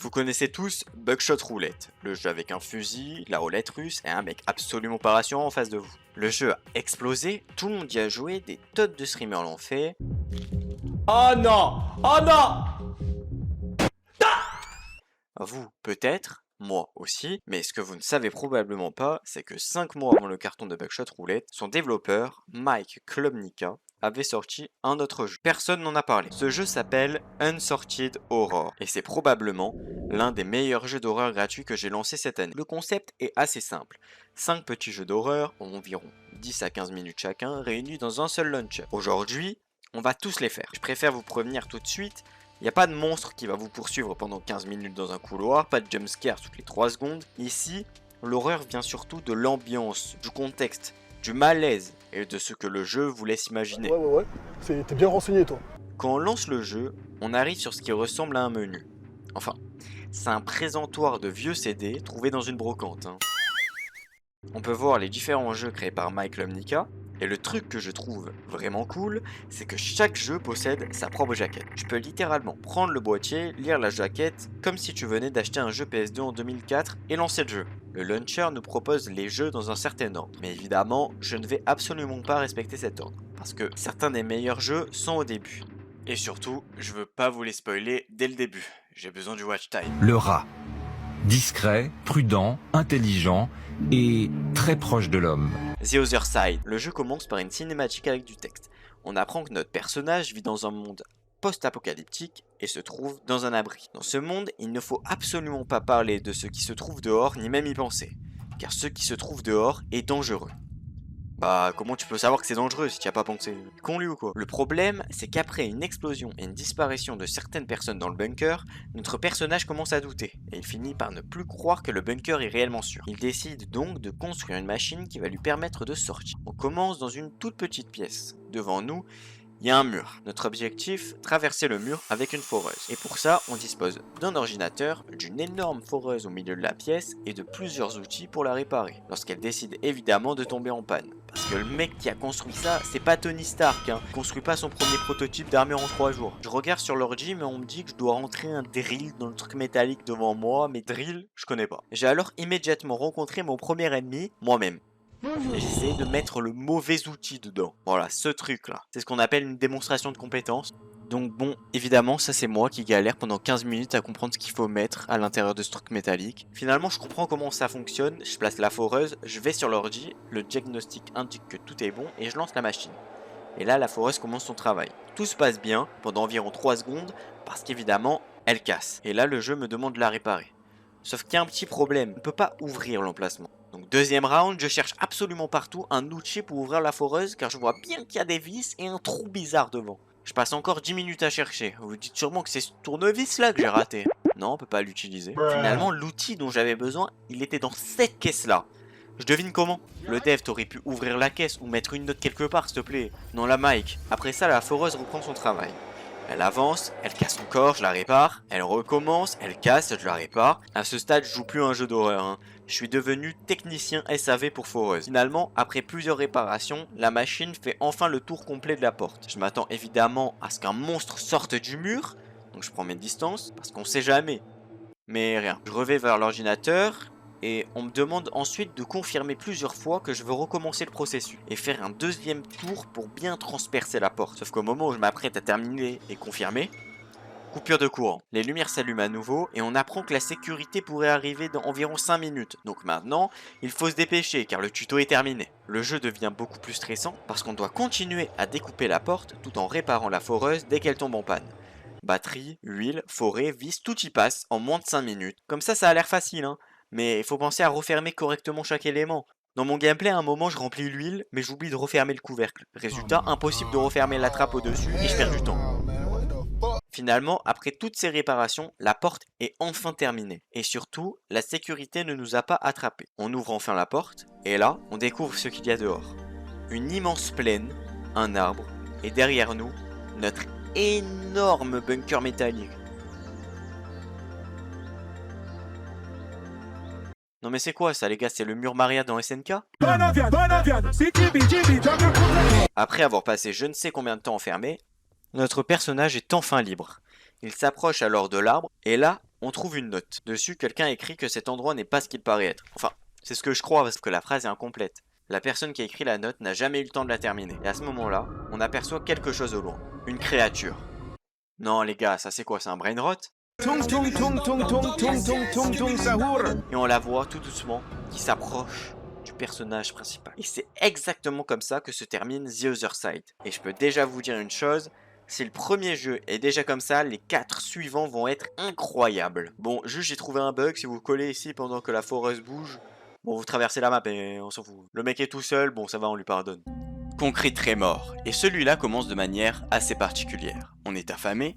Vous connaissez tous Buckshot Roulette, le jeu avec un fusil, la roulette russe et un mec absolument pas rassurant en face de vous. Le jeu a explosé, tout le monde y a joué, des tonnes de streamers l'ont fait. Oh non! Oh non! Vous, peut-être, moi aussi, mais ce que vous ne savez probablement pas, c'est que 5 mois avant le carton de Buckshot Roulette, son développeur, Mike Klubnica, avait sorti un autre jeu. Personne n'en a parlé. Ce jeu s'appelle Unsorted Horror, et c'est probablement l'un des meilleurs jeux d'horreur gratuits que j'ai lancé cette année. Le concept est assez simple. 5 petits jeux d'horreur, environ 10 à 15 minutes chacun, réunis dans un seul launcher. Aujourd'hui, on va tous les faire. Je préfère vous prévenir tout de suite, il n'y a pas de monstre qui va vous poursuivre pendant 15 minutes dans un couloir, pas de jumpscare toutes les 3 secondes. Ici, l'horreur vient surtout de l'ambiance, du contexte, du malaise et de ce que le jeu vous laisse imaginer. Ouais. T'es bien renseigné, toi. Quand on lance le jeu, on arrive sur ce qui ressemble à un menu. Enfin, c'est un présentoir de vieux CD trouvé dans une brocante. On peut voir les différents jeux créés par Mike Klubnica. Et le truc que je trouve vraiment cool, c'est que chaque jeu possède sa propre jaquette. Tu peux littéralement prendre le boîtier, lire la jaquette, comme si tu venais d'acheter un jeu PS2 en 2004 et lancer le jeu. Le launcher nous propose les jeux dans un certain ordre. Mais évidemment, je ne vais absolument pas respecter cet ordre. Parce que certains des meilleurs jeux sont au début. Et surtout, je veux pas vous les spoiler dès le début. J'ai besoin du watch time. Le rat. Discret, prudent, intelligent et très proche de l'homme. The Other Side. Le jeu commence par une cinématique avec du texte. On apprend que notre personnage vit dans un monde post-apocalyptique et se trouve dans un abri. Dans ce monde, il ne faut absolument pas parler de ce qui se trouve dehors, ni même y penser. Car ce qui se trouve dehors est dangereux. Bah, comment tu peux savoir que c'est dangereux si tu n'y as pas pensé? Con lui ou quoi? Le problème, c'est qu'après une explosion et une disparition de certaines personnes dans le bunker, notre personnage commence à douter, et il finit par ne plus croire que le bunker est réellement sûr. Il décide donc de construire une machine qui va lui permettre de sortir. On commence dans une toute petite pièce. Devant nous, il y a un mur. Notre objectif, traverser le mur avec une foreuse. Et pour ça, on dispose d'un ordinateur, d'une énorme foreuse au milieu de la pièce et de plusieurs outils pour la réparer. Lorsqu'elle décide évidemment de tomber en panne. Parce que le mec qui a construit ça, c'est pas Tony Stark, hein. Il construit pas son premier prototype d'armure en 3 jours. Je regarde sur l'ordi, mais on me dit que je dois rentrer un drill dans le truc métallique devant moi, mais drill, je connais pas. J'ai alors immédiatement rencontré mon premier ennemi, moi-même. Et j'essaie de mettre le mauvais outil dedans. Voilà, ce truc là. C'est ce qu'on appelle une démonstration de compétence. Donc bon, évidemment, ça c'est moi qui galère pendant 15 minutes à comprendre ce qu'il faut mettre à l'intérieur de ce truc métallique. Finalement, je comprends comment ça fonctionne. Je place la foreuse, je vais sur l'ordi, le diagnostic indique que tout est bon et je lance la machine. Et là, la foreuse commence son travail. Tout se passe bien pendant environ 3 secondes parce qu'évidemment, elle casse. Et là, le jeu me demande de la réparer. Sauf qu'il y a un petit problème, on ne peut pas ouvrir l'emplacement. Donc deuxième round, je cherche absolument partout un outil pour ouvrir la foreuse car je vois bien qu'il y a des vis et un trou bizarre devant. Je passe encore 10 minutes à chercher. Vous vous dites sûrement que c'est ce tournevis là que j'ai raté. Non, on peut pas l'utiliser. Finalement, l'outil dont j'avais besoin, il était dans cette caisse là. Je devine comment. Le dev, t'aurais pu ouvrir la caisse ou mettre une note quelque part s'il te plaît. Non, la Mike. Après ça, la foreuse reprend son travail. Elle avance, elle casse encore, je la répare, elle recommence, elle casse, je la répare. À ce stade, je joue plus à un jeu d'horreur, hein. Je suis devenu technicien SAV pour foreuse. Finalement, après plusieurs réparations, la machine fait enfin le tour complet de la porte. Je m'attends évidemment à ce qu'un monstre sorte du mur, donc je prends mes distances, parce qu'on sait jamais. Mais rien. Je reviens vers l'ordinateur, et on me demande ensuite de confirmer plusieurs fois que je veux recommencer le processus et faire un deuxième tour pour bien transpercer la porte. Sauf qu'au moment où je m'apprête à terminer et confirmer, coupure de courant. Les lumières s'allument à nouveau et on apprend que la sécurité pourrait arriver dans environ 5 minutes. Donc maintenant, il faut se dépêcher car le tuto est terminé. Le jeu devient beaucoup plus stressant parce qu'on doit continuer à découper la porte tout en réparant la foreuse dès qu'elle tombe en panne. Batterie, huile, forêt, vis, tout y passe en moins de 5 minutes. Comme ça a l'air facile, hein. Mais il faut penser à refermer correctement chaque élément. Dans mon gameplay, à un moment, je remplis l'huile, mais j'oublie de refermer le couvercle. Résultat, impossible de refermer la trappe au-dessus et je perds du temps. Finalement, après toutes ces réparations, la porte est enfin terminée. Et surtout, la sécurité ne nous a pas attrapés. On ouvre enfin la porte, et là, on découvre ce qu'il y a dehors. Une immense plaine, un arbre, et derrière nous, notre énorme bunker métallique. Non mais c'est quoi ça les gars, c'est le mur Maria dans SNK? Après avoir passé je ne sais combien de temps enfermé, notre personnage est enfin libre. Il s'approche alors de l'arbre, et là, on trouve une note. Dessus, quelqu'un écrit que cet endroit n'est pas ce qu'il paraît être. Enfin, c'est ce que je crois parce que la phrase est incomplète. La personne qui a écrit la note n'a jamais eu le temps de la terminer. Et à ce moment-là, on aperçoit quelque chose au loin. Une créature. Non les gars, ça c'est quoi? C'est un brain rot? Et on la voit tout doucement qui s'approche du personnage principal. Et c'est exactement comme ça que se termine The Other Side. Et je peux déjà vous dire une chose, si le premier jeu est déjà comme ça, les 4 suivants vont être incroyables. Bon, juste j'ai trouvé un bug, si vous collez ici pendant que la forest bouge, bon vous traversez la map et on s'en fout. Le mec est tout seul, bon ça va, on lui pardonne. Concrete Tremor, et celui-là commence de manière assez particulière. On est affamé.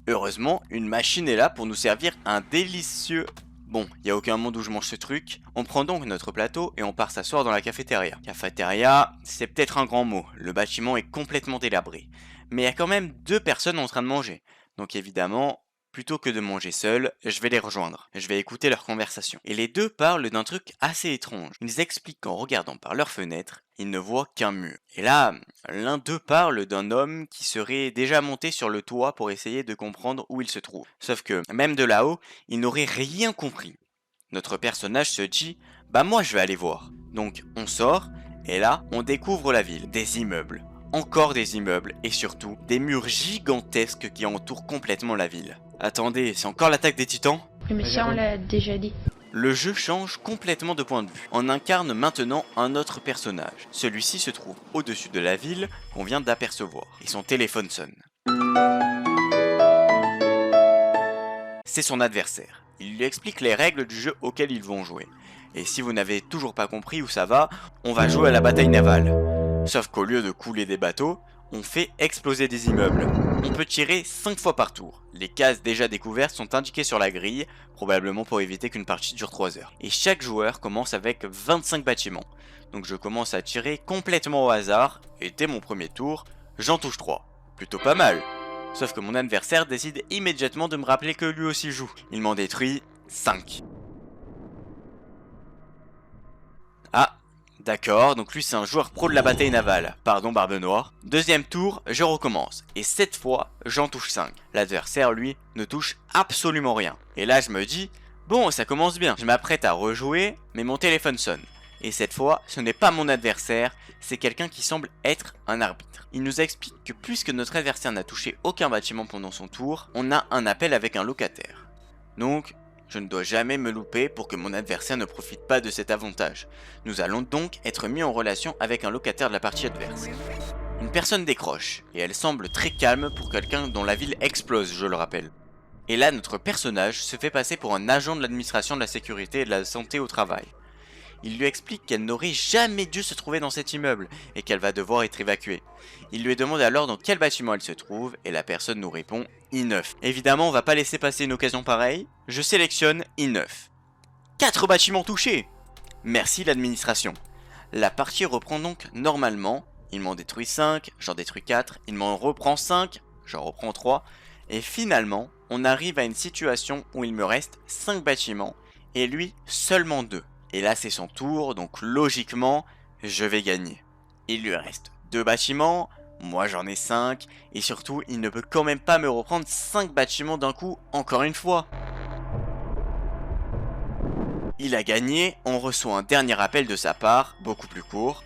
Heureusement, une machine est là pour nous servir un délicieux... Bon, il n'y a aucun monde où je mange ce truc. On prend donc notre plateau et on part s'asseoir dans la cafétéria. Cafétéria, c'est peut-être un grand mot. Le bâtiment est complètement délabré. Mais il y a quand même 2 personnes en train de manger. Donc évidemment, plutôt que de manger seul, je vais les rejoindre. Je vais écouter leur conversation. Et les 2 parlent d'un truc assez étrange. Ils expliquent qu'en regardant par leur fenêtre, ils ne voient qu'un mur. Et là, l'un d'eux parle d'un homme qui serait déjà monté sur le toit pour essayer de comprendre où il se trouve. Sauf que, même de là-haut, il n'aurait rien compris. Notre personnage se dit, bah moi je vais aller voir. Donc on sort, et là, on découvre la ville, des immeubles. Encore des immeubles, et surtout, des murs gigantesques qui entourent complètement la ville. Attendez, c'est encore l'attaque des titans? Mais ça, on l'a déjà dit. Le jeu change complètement de point de vue. On incarne maintenant un autre personnage. Celui-ci se trouve au-dessus de la ville qu'on vient d'apercevoir. Et son téléphone sonne. C'est son adversaire. Il lui explique les règles du jeu auquel ils vont jouer. Et si vous n'avez toujours pas compris où ça va, on va jouer à la bataille navale. Sauf qu'au lieu de couler des bateaux, on fait exploser des immeubles. On peut tirer 5 fois par tour. Les cases déjà découvertes sont indiquées sur la grille, probablement pour éviter qu'une partie dure 3 heures. Et chaque joueur commence avec 25 bâtiments. Donc je commence à tirer complètement au hasard, et dès mon premier tour, j'en touche 3. Plutôt pas mal. Sauf que mon adversaire décide immédiatement de me rappeler que lui aussi joue. Il m'en détruit 5. Ah, d'accord, donc lui c'est un joueur pro de la bataille navale. Pardon Barbe Noire. Deuxième tour, je recommence. Et cette fois, j'en touche 5. L'adversaire, lui, ne touche absolument rien. Et là je me dis, bon ça commence bien. Je m'apprête à rejouer, mais mon téléphone sonne. Et cette fois, ce n'est pas mon adversaire, c'est quelqu'un qui semble être un arbitre. Il nous explique que puisque notre adversaire n'a touché aucun bâtiment pendant son tour, on a un appel avec un locataire. Donc, je ne dois jamais me louper pour que mon adversaire ne profite pas de cet avantage. Nous allons donc être mis en relation avec un locataire de la partie adverse. Une personne décroche, et elle semble très calme pour quelqu'un dont la ville explose, je le rappelle. Et là, notre personnage se fait passer pour un agent de l'administration de la sécurité et de la santé au travail. Il lui explique qu'elle n'aurait jamais dû se trouver dans cet immeuble et qu'elle va devoir être évacuée. Il lui demande alors dans quel bâtiment elle se trouve et la personne nous répond I9. Évidemment, on va pas laisser passer une occasion pareille. Je sélectionne I9. 4 bâtiments touchés. Merci l'administration. La partie reprend donc normalement. Il m'en détruit 5, j'en détruis 4, il m'en reprend 5, j'en reprends 3. Et finalement, on arrive à une situation où il me reste 5 bâtiments et lui seulement 2. Et là c'est son tour, donc logiquement, je vais gagner. Il lui reste 2 bâtiments, moi j'en ai 5, et surtout il ne peut quand même pas me reprendre 5 bâtiments d'un coup, encore une fois. Il a gagné, on reçoit un dernier appel de sa part, beaucoup plus court.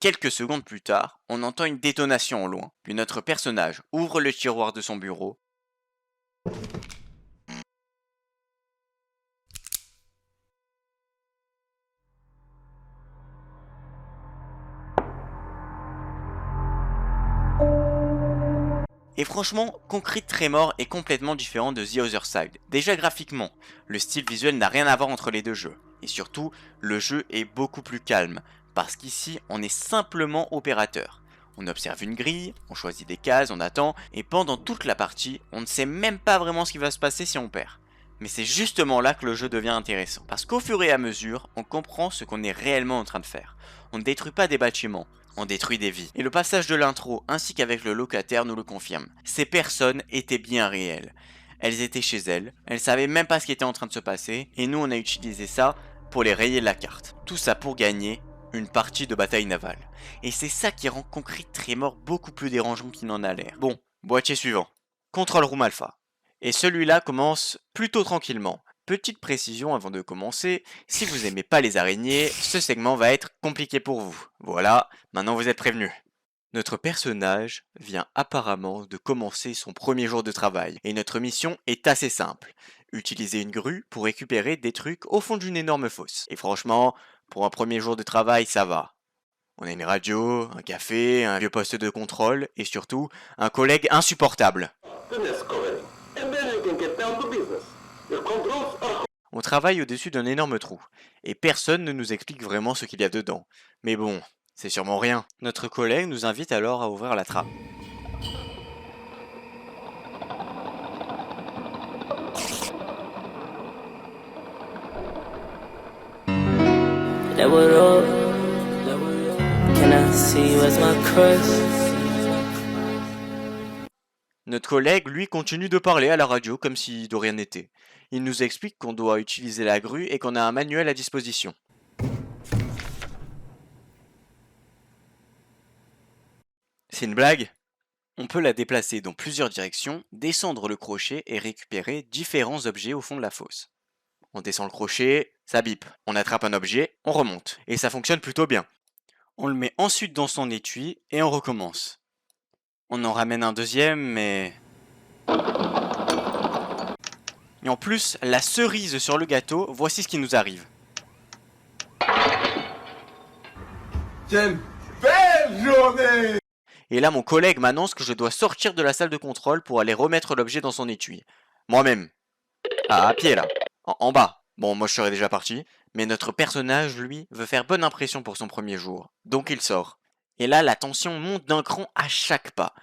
Quelques secondes plus tard, on entend une détonation au loin, puis notre personnage ouvre le tiroir de son bureau. Et franchement, Concrete Tremor est complètement différent de The Other Side. Déjà graphiquement, le style visuel n'a rien à voir entre les deux jeux. Et surtout, le jeu est beaucoup plus calme, parce qu'ici, on est simplement opérateur. On observe une grille, on choisit des cases, on attend, et pendant toute la partie, on ne sait même pas vraiment ce qui va se passer si on perd. Mais c'est justement là que le jeu devient intéressant, parce qu'au fur et à mesure, on comprend ce qu'on est réellement en train de faire. On ne détruit pas des bâtiments, on détruit des vies. Et le passage de l'intro ainsi qu'avec le locataire nous le confirme. Ces personnes étaient bien réelles. Elles étaient chez elles, elles savaient même pas ce qui était en train de se passer, et nous on a utilisé ça pour les rayer de la carte. Tout ça pour gagner une partie de bataille navale. Et c'est ça qui rend Concrete Tremor beaucoup plus dérangeant qu'il n'en a l'air. Bon, boîtier suivant. Control Room Alpha. Et celui-là commence plutôt tranquillement. Petite précision avant de commencer, si vous aimez pas les araignées, ce segment va être compliqué pour vous. Voilà, maintenant vous êtes prévenus. Notre personnage vient apparemment de commencer son premier jour de travail, et notre mission est assez simple. Utiliser une grue pour récupérer des trucs au fond d'une énorme fosse. Et franchement, pour un premier jour de travail, ça va. On a une radio, un café, un vieux poste de contrôle, et surtout, un collègue insupportable. On travaille au-dessus d'un énorme trou, et personne ne nous explique vraiment ce qu'il y a dedans. Mais bon, c'est sûrement rien. Notre collègue nous invite alors à ouvrir la trappe. Notre collègue, lui, continue de parler à la radio comme si de rien n'était. Il nous explique qu'on doit utiliser la grue et qu'on a un manuel à disposition. C'est une blague? On peut la déplacer dans plusieurs directions, descendre le crochet et récupérer différents objets au fond de la fosse. On descend le crochet, ça bip. On attrape un objet, on remonte. Et ça fonctionne plutôt bien. On le met ensuite dans son étui et on recommence. On en ramène un deuxième, mais... Et en plus, la cerise sur le gâteau, voici ce qui nous arrive. Quelle belle journée! Et là, mon collègue m'annonce que je dois sortir de la salle de contrôle pour aller remettre l'objet dans son étui. Moi-même. Ah, à pied là. En bas. Bon, moi je serais déjà parti. Mais notre personnage, lui, veut faire bonne impression pour son premier jour. Donc il sort. Et là, la tension monte d'un cran à chaque pas.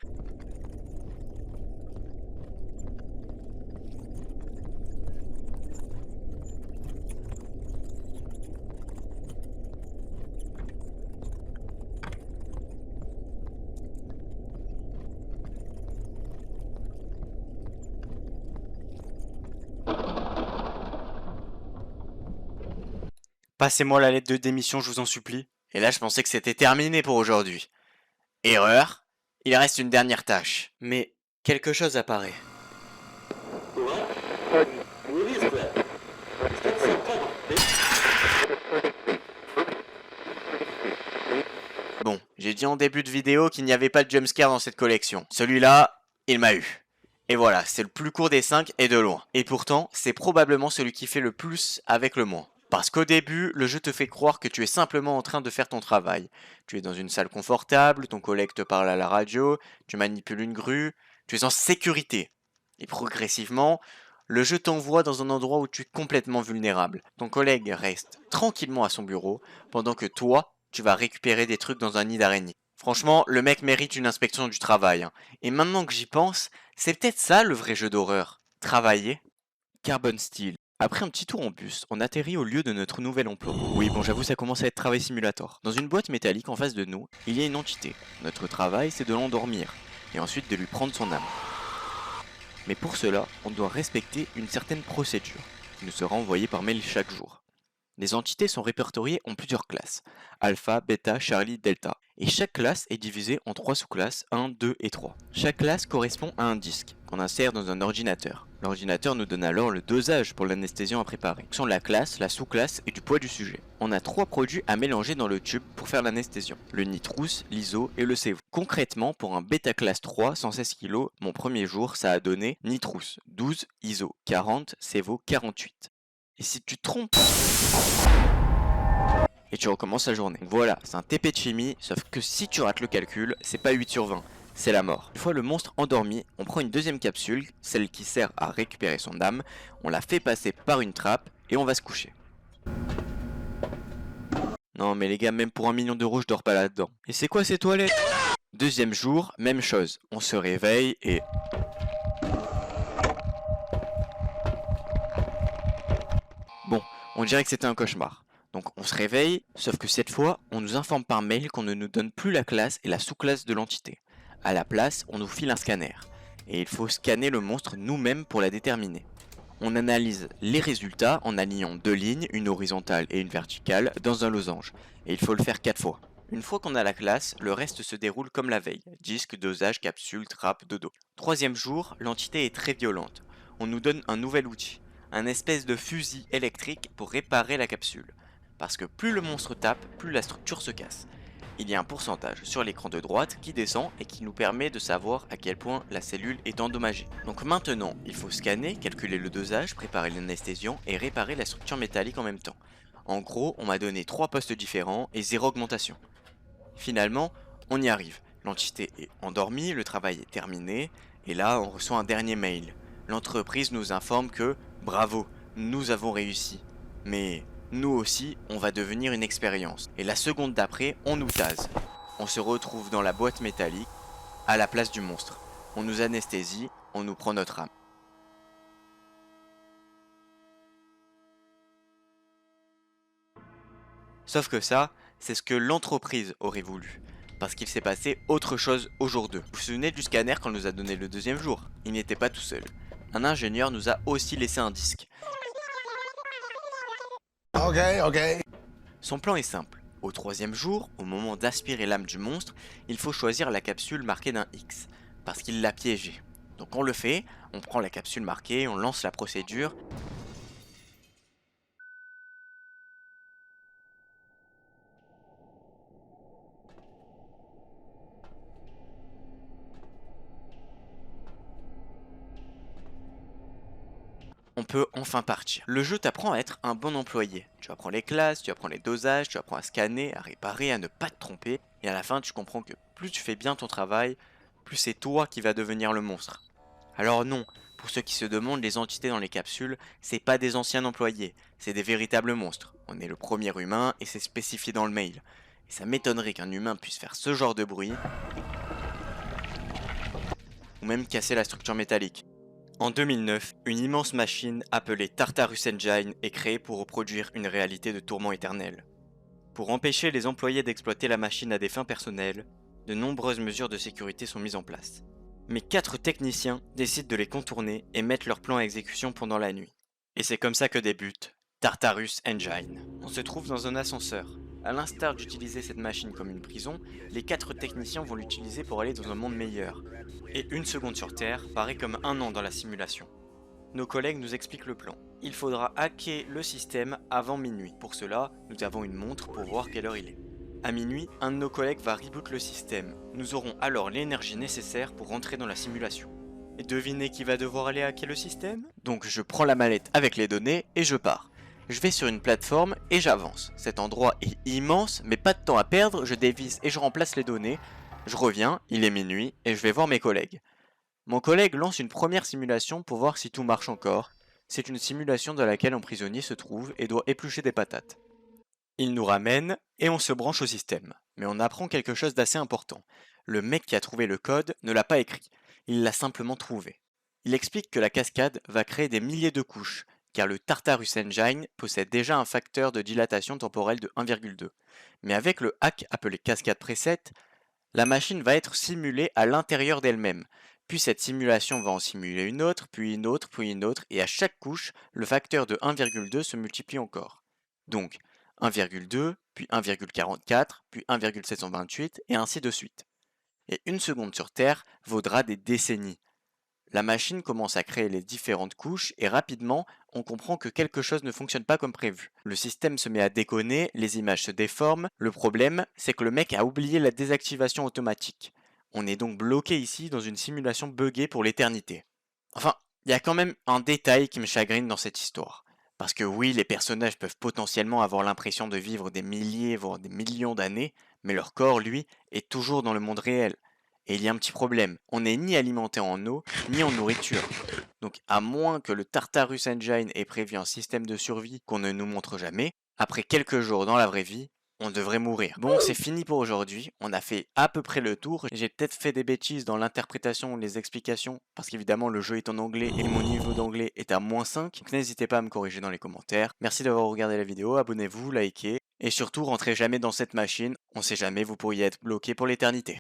Passez-moi la lettre de démission, je vous en supplie. Et là, je pensais que c'était terminé pour aujourd'hui. Erreur. Il reste une dernière tâche. Mais quelque chose apparaît. Bon, j'ai dit en début de vidéo qu'il n'y avait pas de jumpscare dans cette collection. Celui-là, il m'a eu. Et voilà, c'est le plus court des 5 et de loin. Et pourtant, c'est probablement celui qui fait le plus avec le moins. Parce qu'au début, le jeu te fait croire que tu es simplement en train de faire ton travail. Tu es dans une salle confortable, ton collègue te parle à la radio, tu manipules une grue, tu es en sécurité. Et progressivement, le jeu t'envoie dans un endroit où tu es complètement vulnérable. Ton collègue reste tranquillement à son bureau, pendant que toi, tu vas récupérer des trucs dans un nid d'araignée. Franchement, le mec mérite une inspection du travail. Hein. Et maintenant que j'y pense, c'est peut-être ça le vrai jeu d'horreur. Travailler. Carbon Steel. Après un petit tour en bus, on atterrit au lieu de notre nouvel emploi. Oui, bon, j'avoue, ça commence à être Travail Simulator. Dans une boîte métallique en face de nous, il y a une entité. Notre travail, c'est de l'endormir, et ensuite de lui prendre son âme. Mais pour cela, on doit respecter une certaine procédure, qui nous sera envoyée par mail chaque jour. Les entités sont répertoriées en plusieurs classes, Alpha, Beta, Charlie, Delta. Et chaque classe est divisée en 3 sous-classes, 1, 2 et 3. Chaque classe correspond à un disque, qu'on insère dans un ordinateur. L'ordinateur nous donne alors le dosage pour l'anesthésiant à préparer, en fonction de la classe, la sous-classe et du poids du sujet. On a 3 produits à mélanger dans le tube pour faire l'anesthésion, le nitrous, l'iso et le CEVO. Concrètement, pour un bêta classe 3, 116 kg, mon premier jour, ça a donné nitrous, 12, iso, 40, CEVO, 48. Et si tu te trompes, et tu recommences la journée. Voilà, c'est un TP de chimie, sauf que si tu rates le calcul, c'est pas 8 sur 20, c'est la mort. Une fois le monstre endormi, on prend une deuxième capsule, celle qui sert à récupérer son âme, on la fait passer par une trappe et on va se coucher. Non mais les gars, même pour 1 million d'euros, je dors pas là-dedans. Et c'est quoi ces toilettes? Deuxième jour, même chose, on se réveille et... Bon, on dirait que c'était un cauchemar. Donc on se réveille, sauf que cette fois, on nous informe par mail qu'on ne nous donne plus la classe et la sous-classe de l'entité. À la place, on nous file un scanner. Et il faut scanner le monstre nous-mêmes pour la déterminer. On analyse les résultats en alignant deux lignes, une horizontale et une verticale, dans un losange. Et il faut le faire 4 fois. Une fois qu'on a la classe, le reste se déroule comme la veille. Disque, dosage, capsule, trappe, dodo. Troisième jour, l'entité est très violente. On nous donne un nouvel outil, un espèce de fusil électrique pour réparer la capsule. Parce que plus le monstre tape, plus la structure se casse. Il y a un pourcentage sur l'écran de droite qui descend et qui nous permet de savoir à quel point la cellule est endommagée. Donc maintenant, il faut scanner, calculer le dosage, préparer l'anesthésiant et réparer la structure métallique en même temps. En gros, on m'a donné 3 postes différents et 0 augmentation. Finalement, on y arrive. L'entité est endormie, le travail est terminé, et là, on reçoit un dernier mail. L'entreprise nous informe que, bravo, nous avons réussi. Mais nous aussi, on va devenir une expérience. Et la seconde d'après, on nous tase. On se retrouve dans la boîte métallique, à la place du monstre. On nous anesthésie, on nous prend notre âme. Sauf que ça, c'est ce que l'entreprise aurait voulu. Parce qu'il s'est passé autre chose au jour 2. Vous vous souvenez du scanner qu'on nous a donné le deuxième jour? Il n'était pas tout seul. Un ingénieur nous a aussi laissé un disque. Ok. Son plan est simple. Au troisième jour, au moment d'aspirer l'âme du monstre, il faut choisir la capsule marquée d'un X. Parce qu'il l'a piégée. Donc on le fait, on prend la capsule marquée, on lance la procédure. On peut enfin partir. Le jeu t'apprend à être un bon employé. Tu apprends les classes, tu apprends les dosages, tu apprends à scanner, à réparer, à ne pas te tromper. Et à la fin, tu comprends que plus tu fais bien ton travail, plus c'est toi qui vas devenir le monstre. Alors non, pour ceux qui se demandent, les entités dans les capsules, c'est pas des anciens employés, c'est des véritables monstres. On est le premier humain et c'est spécifié dans le mail. Et ça m'étonnerait qu'un humain puisse faire ce genre de bruit, ou même casser la structure métallique. En 2009, une immense machine appelée Tartarus Engine est créée pour reproduire une réalité de tourment éternel. Pour empêcher les employés d'exploiter la machine à des fins personnelles, de nombreuses mesures de sécurité sont mises en place. Mais 4 techniciens décident de les contourner et mettent leur plan à exécution pendant la nuit. Et c'est comme ça que débute Tartarus Engine. On se trouve dans un ascenseur. À l'instar d'utiliser cette machine comme une prison, les 4 techniciens vont l'utiliser pour aller dans un monde meilleur. Et une seconde sur Terre paraît comme un an dans la simulation. Nos collègues nous expliquent le plan. Il faudra hacker le système avant minuit. Pour cela, nous avons une montre pour voir quelle heure il est. À minuit, un de nos collègues va reboot le système. Nous aurons alors l'énergie nécessaire pour rentrer dans la simulation. Et devinez qui va devoir aller hacker le système? Donc je prends la mallette avec les données et je pars. Je vais sur une plateforme et j'avance. Cet endroit est immense, mais pas de temps à perdre, je dévisse et je remplace les données. Je reviens, il est minuit, et je vais voir mes collègues. Mon collègue lance une première simulation pour voir si tout marche encore. C'est une simulation dans laquelle un prisonnier se trouve et doit éplucher des patates. Il nous ramène, et on se branche au système. Mais on apprend quelque chose d'assez important. Le mec qui a trouvé le code ne l'a pas écrit, il l'a simplement trouvé. Il explique que la cascade va créer des milliers de couches, car le Tartarus Engine possède déjà un facteur de dilatation temporelle de 1,2. Mais avec le hack appelé cascade preset, la machine va être simulée à l'intérieur d'elle-même. Puis cette simulation va en simuler une autre, puis une autre, puis une autre, et à chaque couche, le facteur de 1,2 se multiplie encore. Donc 1,2, puis 1,44, puis 1,728, et ainsi de suite. Et une seconde sur Terre vaudra des décennies. La machine commence à créer les différentes couches et rapidement, on comprend que quelque chose ne fonctionne pas comme prévu. Le système se met à déconner, les images se déforment. Le problème, c'est que le mec a oublié la désactivation automatique. On est donc bloqué ici dans une simulation buggée pour l'éternité. Enfin, il y a quand même un détail qui me chagrine dans cette histoire. Parce que oui, les personnages peuvent potentiellement avoir l'impression de vivre des milliers, voire des millions d'années, mais leur corps, lui, est toujours dans le monde réel. Et il y a un petit problème, on n'est ni alimenté en eau, ni en nourriture. Donc à moins que le Tartarus Engine ait prévu un système de survie qu'on ne nous montre jamais, après quelques jours dans la vraie vie, on devrait mourir. Bon, c'est fini pour aujourd'hui, on a fait à peu près le tour. J'ai peut-être fait des bêtises dans l'interprétation ou les explications, parce qu'évidemment le jeu est en anglais et mon niveau d'anglais est à -5. Donc n'hésitez pas à me corriger dans les commentaires. Merci d'avoir regardé la vidéo, abonnez-vous, likez, et surtout rentrez jamais dans cette machine, on sait jamais, vous pourriez être bloqué pour l'éternité.